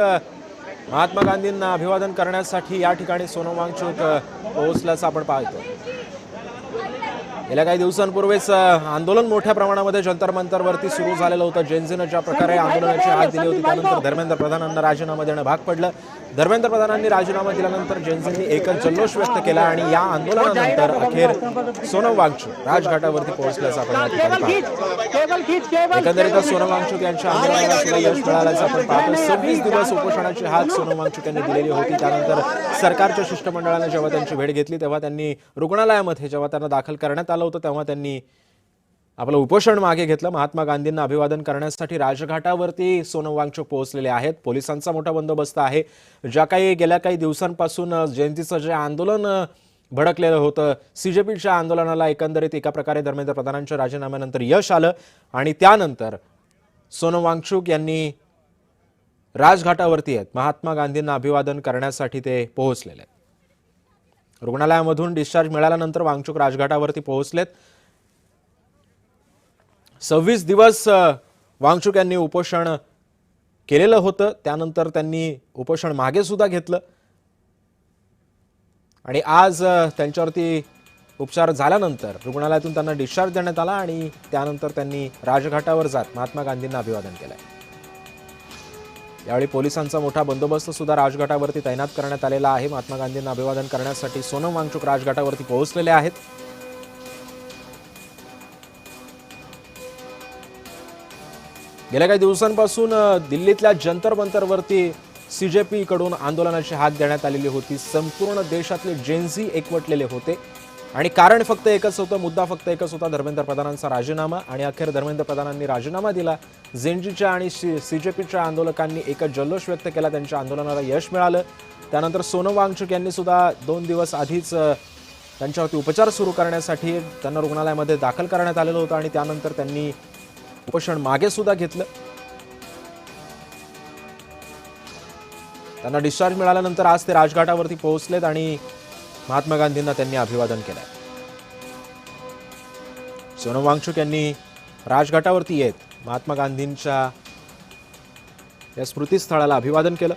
महात्मा गांधींना अभिवादन करण्यासाठी या ठिकाणी सोनम वांगचुक पोहोचल्याचं आपण पाहतो। गेल्या काही दिवसांपूर्वीच आंदोलन मोठ्या प्रमाणामध्ये जंतर मंतरवरती सुरू झालेलं होतं। जेनझीने ज्या प्रकारे आंदोलनाची हाक दिली होती त्यानंतर धर्मेंद्र प्रधानांना राजीनामा देणं भाग पडलं। धर्मेंद्र प्रधानांनी राजीनामा दिल्यानंतर जेनझींनी एकच जल्लोष व्यक्त केला आणि या आंदोलनानंतर अखेर सोनम वांगचुक राजघाटावरती पोहोचल्याचं आपण एकंदरीतच सोनम वांगचुक यांच्या आंदोलनाला यश मिळाल्याचं आपण पाहतो। 26 दिवस उपोषणाची हाक सोनम वांगचुक यांनी दिलेली होती। त्यानंतर सरकारच्या शिष्टमंडळाने जेव्हा त्यांची भेट घेतली तेव्हा त्यांनी रुग्णालयामध्ये जेव्हा त्यांना दाखल करण्यात आलं होतं तेव्हा त्यांनी आपलं उपोषण मागे घेतलं। महात्मा गांधींना अभिवादन करण्यासाठी राजघाटावरती सोनम वांगचुक पोहोचलेले आहेत। पोलिसांचा मोठा बंदोबस्त आहे। ज्या काही गेल्या काही दिवसांपासून जयंतीचं जे आंदोलन भडकलेलं होतं, सीजेपीच्या आंदोलनाला एकंदरीत एका प्रकारे धर्मेंद्र प्रधानांच्या राजीनाम्यानंतर यश आलं आणि त्यानंतर सोनम वांगचुक यांनी राजघाटावरती आहेत महात्मा गांधींना अभिवादन करण्यासाठी ते पोहोचलेले आहेत। रुग्णालयामधून डिस्चार्ज मिळाल्यानंतर वांगचुक राजघाटावरती पोहोचलेत। 26 दिवस वांगचुक यांनी उपोषण केलेलं होतं, त्यानंतर त्यांनी उपोषण मागे सुद्धा घेतलं आणि आज त्यांच्यावरती उपचार झाल्यानंतर रुग्णालयातून त्यांना डिस्चार्ज देण्यात आला आणि त्यानंतर त्यांनी राजघाटावर जात महात्मा गांधींना अभिवादन केलंय। यावेळी पोलिसांचा मोठा बंदोबस्त सुद्धा राजघाटावरती तैनात करण्यात आलेला आहे। महात्मा गांधींना अभिवादन करण्यासाठी सोनम वांगचुक राजघाटावरती पोहोचलेले आहेत। गेल्या काही दिवसांपासून दिल्लीतल्या जंतर मंतरवरती सीजेपी कडून आंदोलनाची हाक देण्यात आलेली होती। संपूर्ण देशातले जेनझी एकवटलेले होते आणि कारण फक्त एकच होतं, मुद्दा फक्त एकच होता, धर्मेंद्र प्रधानांचा राजीनामा। आणि अखेर धर्मेंद्र प्रधानांनी राजीनामा दिला। जेनजीच्या आणि सीजेपीच्या आंदोलकांनी एकच जल्लोष व्यक्त केला, त्यांच्या आंदोलनाला यश मिळालं। त्यानंतर सोनम वांगचुक यांनी सुद्धा 2 दिवस आधीच त्यांच्यावरती उपचार सुरू करण्यासाठी त्यांना रुग्णालयामध्ये दाखल करण्यात आलेलं होतं आणि त्यानंतर त्यांनी उपोषण मागे सुद्धा घेतलं। त्यांना डिस्चार्ज मिळाल्यानंतर आज ते राजघाटावरती पोहोचलेत आणि महात्मा गांधींना त्यांनी अभिवादन केलंय। सोनम वांगचुक यांनी राजघाटावरती येत महात्मा गांधींच्या या स्मृतीस्थळाला अभिवादन केलं।